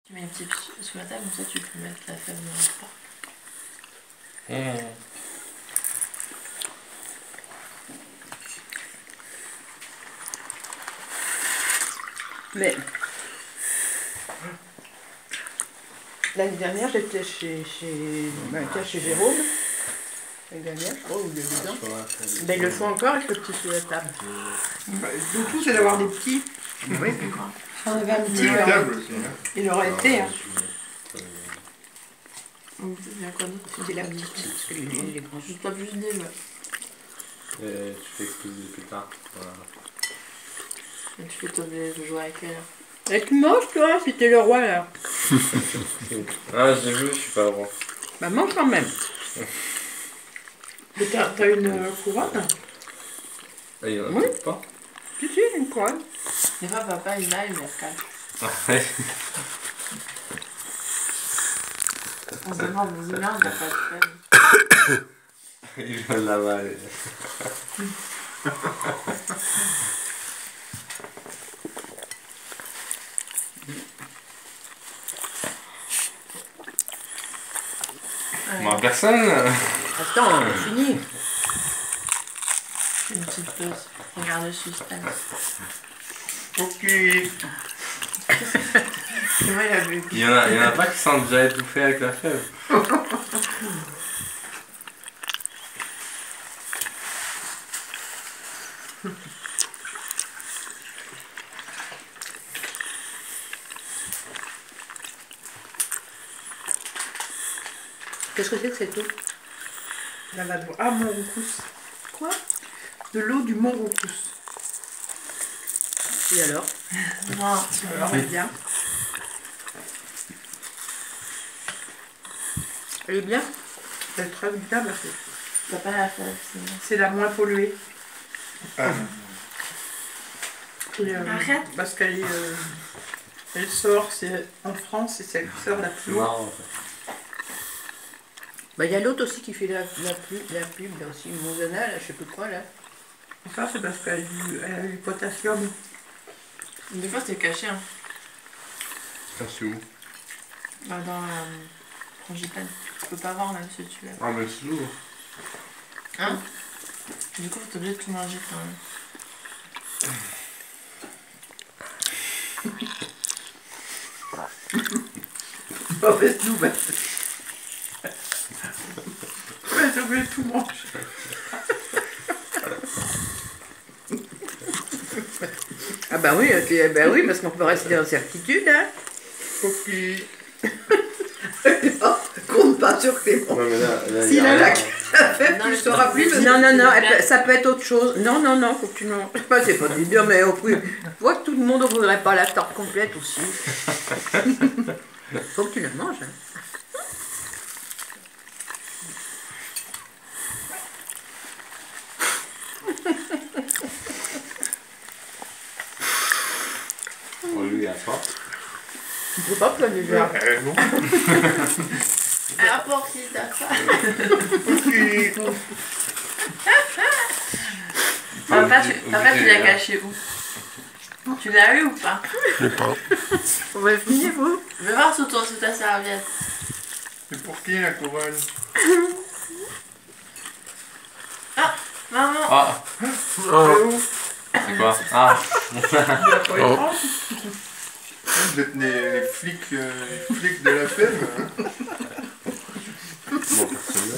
Tu mets une petite sous la table, comme ça tu peux mettre la fève dans le parc. Mais l'année dernière, j'étais chez Jérôme. L'année dernière, je crois, ou il y a 2 ans. Ben, ils le font encore avec le petit sous la table. Le tout, c'est d'avoir des petits. Oui. Si on avait un petit, il aurait été. Hein. C'est la petite. Parce que les grands. Juste pas plus d'idées, ouais. Et tu fais exploser plus tard. Voilà. Et tu fais tomber le jouer avec elle. Et tu manges, toi, si t'es le roi, là. Ah, j'ai vu, je suis pas le roi. Bah, mange quand même. Mais t'as une couronne? Ah, il y en a Oui. peut-être pas. Si, si, une couronne. Des fois, papa, il a, il me recale. Ouais. On se demande, on se dit, non, il n'a pas de fève. Il vient de l'avaler. Moi, personne. Attends, on finit. Une petite pause. Regarde le suspense. Ok. Moi, il a vu. Il y en a pas qui sentent déjà étouffés avec la fève. Qu'est-ce que c'est que cette eau? Ah, Mont-Roucous. Quoi? De l'eau du Mont-Roucous. Et alors? Non, Alors, elle est bien. Elle est bien? Elle est très bien parce que t'as pas la fève, sinon. c'est la moins polluée. Et, Arrête. parce qu'elle est, elle sort, c'est en France, c'est celle qui sort la plus C'est haut. marrant. Bah, il y a l'autre aussi qui fait la pub, là aussi, Monzana, là, je sais plus quoi, là. Et ça, c'est parce qu'elle a du potassium. Des fois, c'est caché, hein. Ça, c'est où? Bah, dans la frangipane. Tu peux pas voir, même si tu l'as. Ah, mais c'est où? Hein? Du coup, t'es obligé de tout manger quand même. Mauvaise nouvelle. Ouais, j'ai oublié de tout manger. Ah bah oui, parce qu'on peut rester dans certitude, hein. Ok. Compte pas sur Clément. Ouais, mais là, S'il y a a la rien. fève, tu ne sauras plus. Non, non, non, ça peut être autre chose. Non, non, non, faut que tu manges. Bah, c'est pas dire, mais au prix. Tu vois que tout le monde ne voudrait pas la tarte complète aussi. Faut que tu la manges. Hein. On lui a pas. Tu peux pas planer déjà. Non. Alors, pour qui t'as pas? Papa, tu l'as caché où? Tu l'as eu ou pas? Je sais pas. On va finir, vous. Je vais voir sous ta serviette. C'est pour qui la couronne? Ah, maman. Ah, Oh, c'est quoi? Ah, Il a pas Oh. étrange. Vous êtes les flics de la fève. Hein. bon, personne là.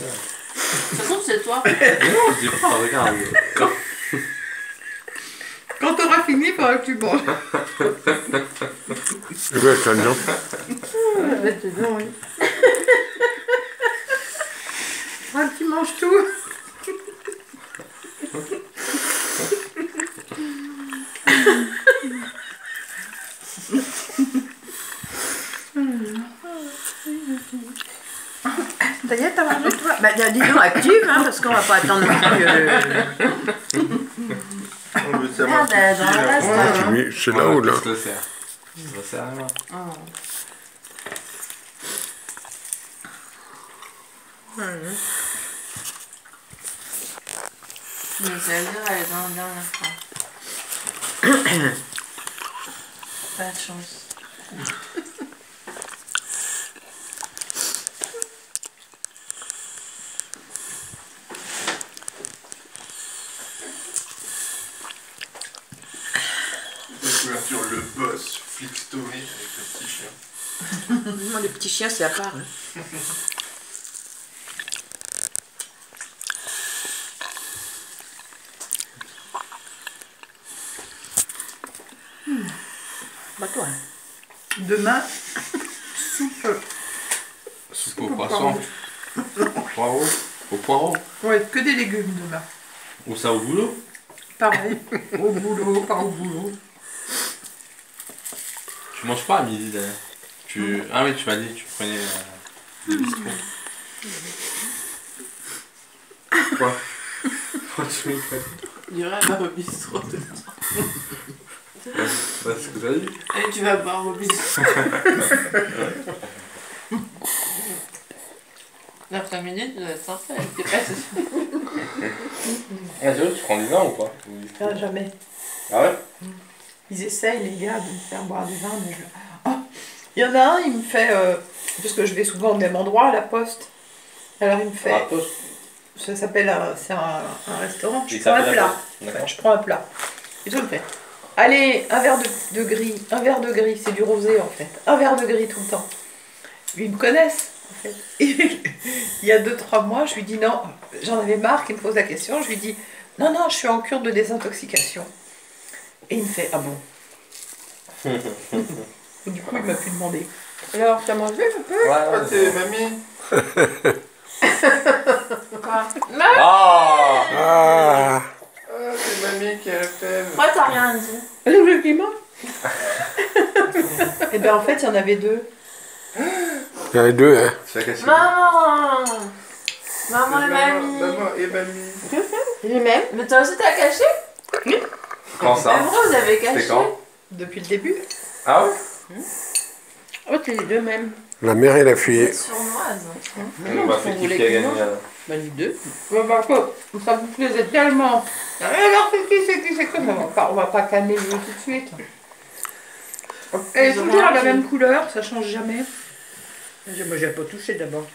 Ça se trouve, c'est toi. Non, je dis pas, regarde. Quand t'auras fini, il faudra que tu manges. je vais être là-dedans. Maintenant, oui. Ah, tu manges tout. Ça y est, t'as mangé, toi? Bah, dis donc, active, hein, parce qu'on va pas attendre non plus. Merde, elle est dans la reste. Mais c'est là ou là? Je le sers. Je le sers là. Oh. Mais ça veut dire, elle est dans la dernière fois. Pas de chance. petits chiens. Moi, les petits chiens, c'est à part. Hein. Bah toi. Hein. Demain, soupe. Soupe au poisson. Poireau. Au poireau. Ouais, que des légumes demain. Ou ça au boulot. Pareil, au boulot, pas au boulot. Tu manges pas à midi d'ailleurs. Ah oui, tu m'as dit que tu prenais des bistrots. Quoi? Tu rigoles. Il y aura un bistrot de Ouais, c'est ce que t'as dit. et tu vas boire au bistrot. L'après-midi, tu dois être sympa avec tes pâtes. Ah, tu prends du vin ou pas? Ah, jamais. Ah ouais? Ils essayent, les gars, de me faire boire du vin, mais je... Ah, il y en a un, il me fait... parce que je vais souvent au même endroit, à la poste. Alors il me fait... Ah, poste. Ça s'appelle... C'est un restaurant. Je Il prends un s'appelle la plat. poste. D'accord. Je prends un plat. Et tout me fait. Allez, un verre de gris. Un verre de gris, c'est du rosé en fait. Un verre de gris tout le temps. Ils me connaissent, en fait. Et il y a 2-3 mois, je lui dis non. J'en avais marre qu'il me pose la question. Je lui dis non, non, je suis en cure de désintoxication. Et il me fait ah bon. Et du coup, il m'a pu demander. Alors, t'as mangé un peu? Ouais, Ah, ouais, c'est mamie. Quoi? Ah! Ah, Ah, c'est mamie qui a la flemme. Pourquoi t'as rien dit? Effectivement. Et ben en fait, il y en avait 2. il y en a deux, hein. Tu as cassé. Maman! Maman et mamie! Maman et mamie. Les mêmes. Mais toi aussi t'as caché? Quand ça? Mais pourquoi vous avez caché? C'était quand? Depuis le début. Ah ouais? Oh, c'est les 2 mêmes. La mère et la Vous fille. êtes sournoise. Bah, c'est qui a gagné là? Bah, les 2. Bah, quoi? Ça vous plaisait tellement. Alors, c'est qui? On va pas calmer le jeu tout de suite. Elle est Ils ont toujours à la rien même couleur, ça change jamais. Moi, j'ai pas touché d'abord.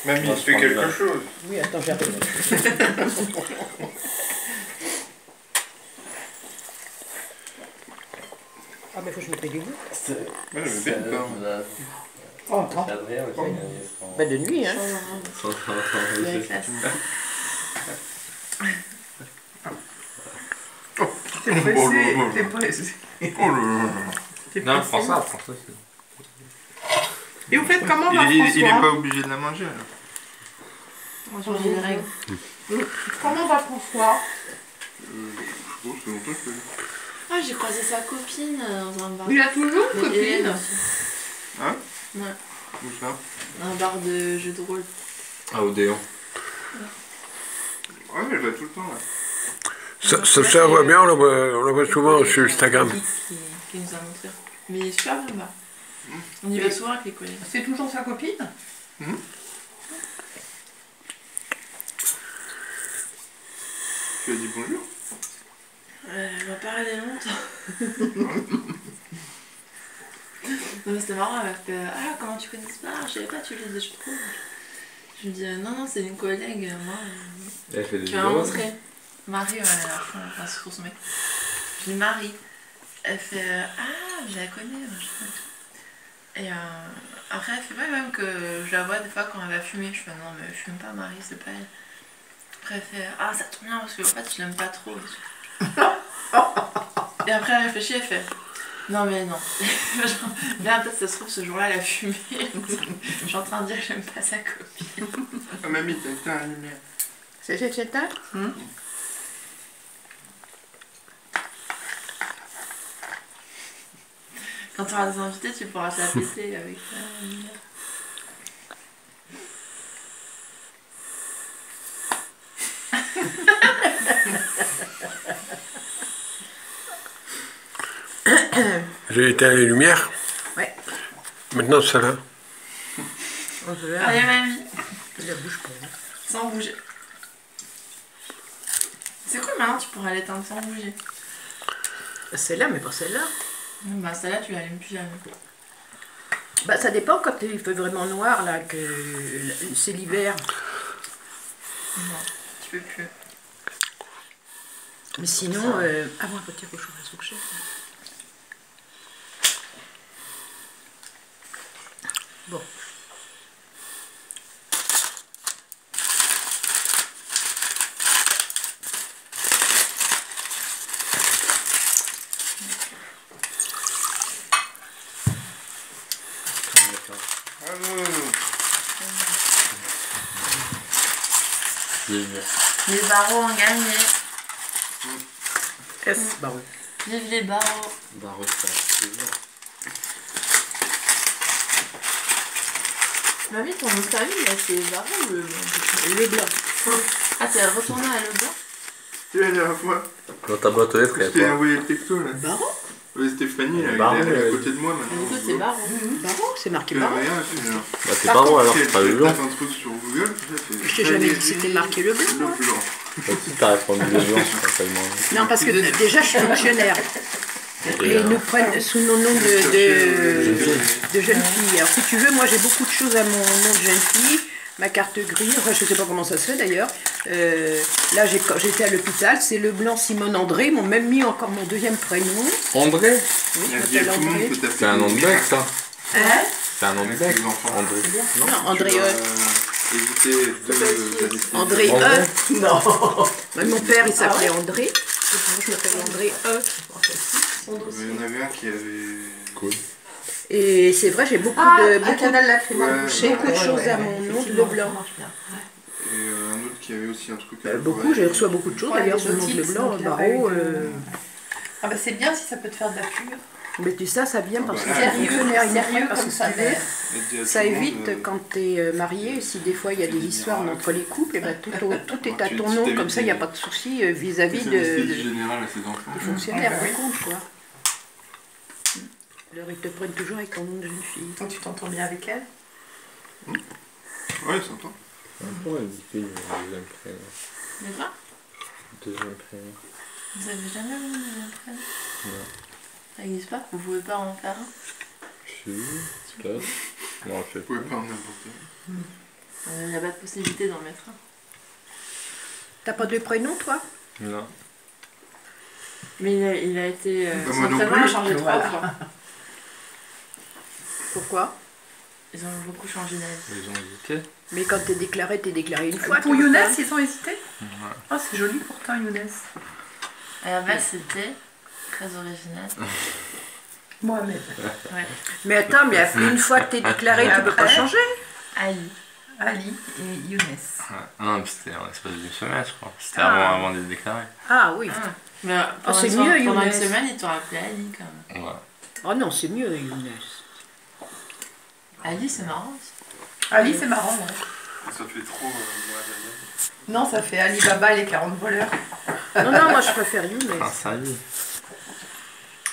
Mamie, Moi, je fais prends quelque du vin. chose. Oui, attends, j'arrive. Ah, mais faut que je me paye du goût. Moi, j'aimais bien le pain. Oh, non. Bah, de nuit, hein. Il y a classe. T'es pressé, t'es pressé. Oh là là. T'es Non, pressé. prends ça, prends ça. Et vous faites comment, par Il est François? pas obligé de la manger. Là. On va changer les règles. Comment va François? Oh, c'est longtemps que Ah, j'ai croisé sa copine dans un bar. Il a toujours une Mais Hélène copine. aussi. Hein? Ouais. Où ça? Un bar de jeux de rôle. Ah, Odéon. Ouais, mais je vois tout le temps là. Ça va bien, on la voit souvent sur Instagram. Qui nous a montré. Mais il est super bien bar. On y va souvent avec les collègues. C'est toujours sa copine? Tu as dit bonjour? Elle m'a pas regardé longtemps. Non mais c'était marrant, elle m'a fait ah comment tu connais ce bar? Je savais pas tu lis des jeux de rôle. Je lui dis non non c'est une collègue, moi Elle fait des tu m'as vidéos. montré. Marie ouais, enfin c'est pour son mec. Je lui dis Marie. Elle fait ah je la connais machin et tout. Et après elle fait ouais même que je la vois des fois quand elle va fumer. Je fais non mais je fume pas Marie c'est pas elle. Après elle fait ah ça tombe bien parce que en fait je l'aime pas trop. Et après elle réfléchit elle fait non mais non. Bien peut-être ça se trouve ce jour-là elle a fumé. Je suis en train de dire que j'aime pas sa copine. Ah, mamie, t'as éteint la lumière. C'est ça? Quand tu auras des invités tu pourras te la péter avec ça. J'ai éteint les lumières. Ouais. Maintenant, ça là. On se verra. Allez mamie, La bouche pas. sans bouger. C'est cool maintenant tu pourras l'éteindre sans bouger. Celle-là, mais pas celle-là. Bah celle-là tu l'allumes plus jamais. Bah, ça dépend quand il fait vraiment noir, là, que c'est l'hiver. Non, tu peux plus. Mais sinon, avant un petit cochon à se coucher. Bon. Les barreaux ont gagné. S, bah oui. Vive les barreaux. Barreau, c'est Mamie, ton nom de famille, là, c'est barreau ou le blanc? Le blanc. Ah, t'es retourné à le blanc? Tu sais, la dernière fois, dans ta boîte aux lettres, je il y t'ai a pas. envoyé le texto là. Baron. Oui, Stéphanie, elle est Baron, à elle- côté de moi Du maintenant. coup, c'est barreau. Baron, c'est marqué Tu Baron. rien aussi, genre. Bah, c'est Par barreau contre, alors, Tu c'est pas le blanc. tapes un truc sur Google, Je t'ai jamais dit que c'était marqué le blanc. Le moi. blanc. Si t'as répondu le blanc, c'est pas tellement. Non, parce que déjà, je suis fonctionnaire. Et ils nous prennent sous nos noms de jeune fille. Alors, si tu veux, moi, j'ai beaucoup de choses à mon nom de jeune fille. Ma carte grise, enfin, je ne sais pas comment ça se fait d'ailleurs. Là, quand j'étais à l'hôpital, c'est Leblanc Simone André. Ils m'ont même mis encore mon deuxième prénom. André Oui, Il y a je bien m'appelle tout le monde André. peut taper. C'est un nom de bec, ça. Hein? C'est un nom de Avec bec. les enfants. André. Non, André Éviter de... André André. E. Non. Mon père, il s'appelait André. Et moi, je m'appelle André E. Il y en avait un qui avait... Cool. Et c'est vrai, j'ai beaucoup Ah, de un canal lacrymal. Ouais, beaucoup de choses à mon nom de Leblanc. Et un autre qui avait aussi un truc... Beaucoup, je reçois beaucoup de choses d'ailleurs sur le nom de Leblanc, Barreau. Ah bah c'est bien si ça peut te faire de la pure. Mais tu sais, ça vient parce que Sérieux, c'est fonctionnaire, sérieux parce que comme si ça, tu veux, ça évite quand tu es marié, si des fois il y a des histoires entre les couples, et ben, tout est à ton nom, comme ça il n'y a pas de souci vis-à-vis de... des général à ses enfants. fonctionnaires, par contre, quoi. Alors ils te prennent toujours avec ton nom de jeune fille. Donc tu t'entends bien avec elle. Ouais, c'est toi. Pourquoi elle dit qu'il y a un deuxième prénom? Mais quoi? Deuxième prénom. Vous avez jamais vu le prénom? Non. Ça n'existe pas? Vous pouvez pas en faire un? Si, peut-être. Non, je sais Vous pouvez pas en n'importe où. Il n'y a pas de possibilité d'en mettre un. T'as pas de prénom, toi? Non. Mais il a été. Bah, son moi non prénom plus. a changé 3 Voilà. fois. Pourquoi? Ils ont beaucoup changé d'avis. Ils ont hésité. Mais quand t'es déclaré une fois. Pour tu Younes, vois. ils ont hésité. Ouais. Oh c'est joli pourtant Younes. À la base, c'était très original. Mohamed. Ouais. Mais attends, mais une fois que t'es déclaré, tu peux pas Après changer. Ali. Ali et Younes. Ouais. Non, mais c'était en l'espace d'une semaine, je crois. C'était Ah. avant d'être déclaré. Ah oui. Ah. Mais pendant, c'est une, mieux, pendant une Younes. semaine, ils t'ont appelé Ali quand même. Ouais. Oh non, c'est mieux, Younes. Ali, c'est marrant aussi. Ali c'est marrant ouais. Ça fait trop... Non ça fait Ali Baba et les 40 voleurs. Non, non, moi je préfère Younes. Prince Ali.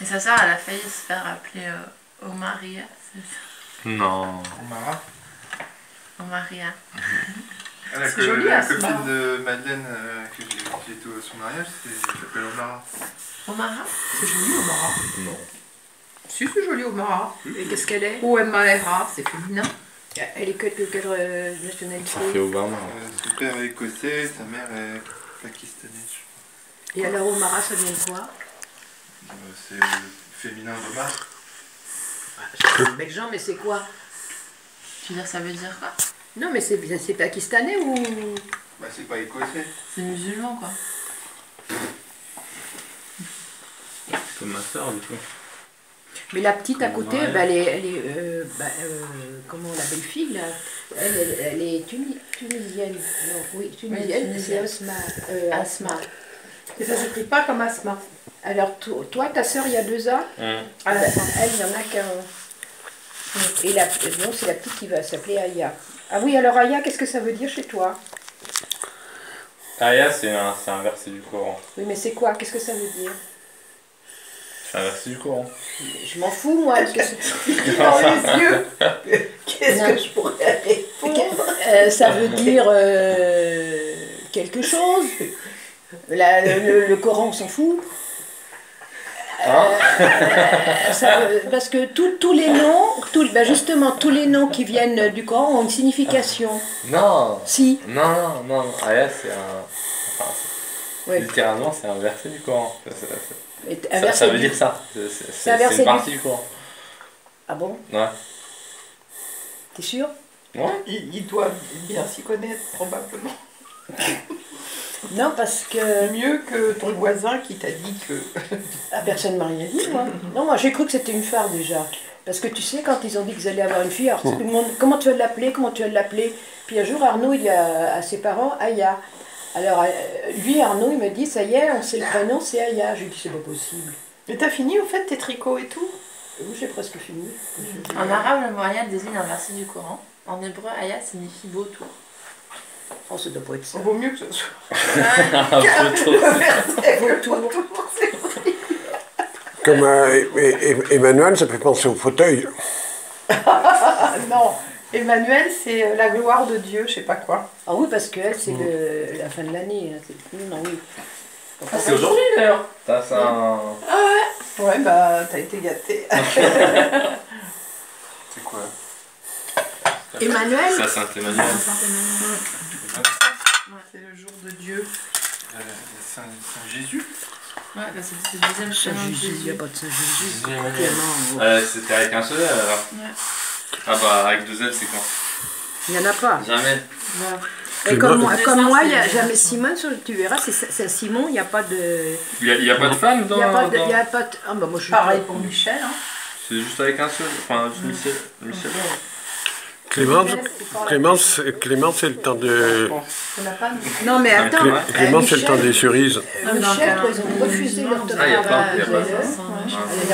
Et sa sœur, elle a failli se faire appeler Omaria. C'est ça. Non. Mara. Omaria. C'est joli, la Asma. copine de Madeleine qui était à son mariage, elle s'appelle Omara. Omara? C'est joli Omara. Non. Si c'est joli Omara. Et qu'est-ce qu'elle est? O-M-A-R-A, c'est féminin. Elle est quelle nationalité? Ça fait Obama. Son père est écossais, sa mère est pakistanaise. Et alors Omara, ça vient de quoi? C'est le féminin d'Omar. C'est belgeant, mais c'est quoi? Tu veux dire, ça veut dire quoi? Non, mais c'est pakistanais ou... Bah c'est pas écossais. C'est musulman quoi. Comme ma soeur, du coup. Mais la petite à côté, Ouais. bah, elle est comment la belle fille là, elle est tunisienne. Non, oui, tunisienne. Oui, C'est tunisienne. Asma. Et ça s'écrit pas comme Asma. Alors toi, ta sœur, il y a 2 ans. Ah, d'accord. Elle, il n'y en a qu'un. Et non, c'est la petite qui va s'appeler Aya. Ah oui, alors Aya, qu'est-ce que ça veut dire chez toi? Aya, c'est un verset du Coran. Oui, mais c'est quoi? Qu'est-ce que ça veut dire? C'est un verset du Coran. Je m'en fous, moi. Dans les yeux. Qu'est-ce Non. que je pourrais répondre? Ça veut dire quelque chose. Le Coran, on s'en fout. Parce que tous les noms, justement, tous les noms qui viennent du Coran ont une signification. Non. Si. Non. Aya, c'est un... Enfin, Ouais. littéralement, c'est un verset du Coran. Et un Ça verset veut du- dire ça. un C'est verset une partie du Coran. Ah bon? Ouais. T'es sûr? Il doit bien s'y connaître, probablement. Non, parce que Mieux que ton voisin qui t'a dit que... ah, personne ne m'a rien dit, moi. Non, moi j'ai cru que c'était une phare déjà. Parce que tu sais, quand ils ont dit qu'ils allaient avoir une fille, alors tout le monde, comment tu vas l'appeler, comment tu vas l'appeler? Puis un jour, Arnaud, il dit à ses parents, Aya. Alors, lui, Arnaud, il me dit, ça y est, on sait le prénom, c'est Aya. Je lui dis, c'est pas possible. Et t'as fini, au fait, tes tricots et tout? Oui, j'ai presque fini. En arabe, le moyen désigne un verset du Coran. En hébreu, Aya signifie beau tour. Oh, ça doit pas être ça. Vaut mieux que ce soit... Comme Emmanuel, ça fait penser au fauteuil. Ah non, Emmanuel, c'est la gloire de Dieu, je sais pas quoi. Ah oui, parce que elle, c'est la fin de l'année. Hein. Non, oui. C'est aujourd'hui d'ailleurs. Ça, c'est un. Ouais, bah, t'as été gâté. C'est quoi? Emmanuel, Ça, Saint-Emmanuel. c'est le jour de Dieu. Saint Jésus? Ouais, bah c'est le deuxième Saint prénom de Jésus, il n'y a Jésus. pas de Saint Jésus. C'était avec un seul L alors. Ouais. Ah bah avec deux L c'est quoi? Il n'y en a pas. Jamais. Voilà. Et comme moi, Naissance, il n'y a c'est- jamais Simone, tu verras, c'est Simon, il n'y a pas de... Il y a pas de femme dans. Il n'y a pas de... dans- il y a pas de... Ah bah moi je suis Pareil pour Michel. Hein. C'est juste avec un seul. Enfin, juste Michel. Michel. Clémence, c'est le temps de... On n'a pas... Non mais attends, Clémence, c'est le temps des cerises. Dans le Michel, calendrier ils ont refusé musulman, l'orthographe. Ah, il y a pas ouais, ça. ouais. Elle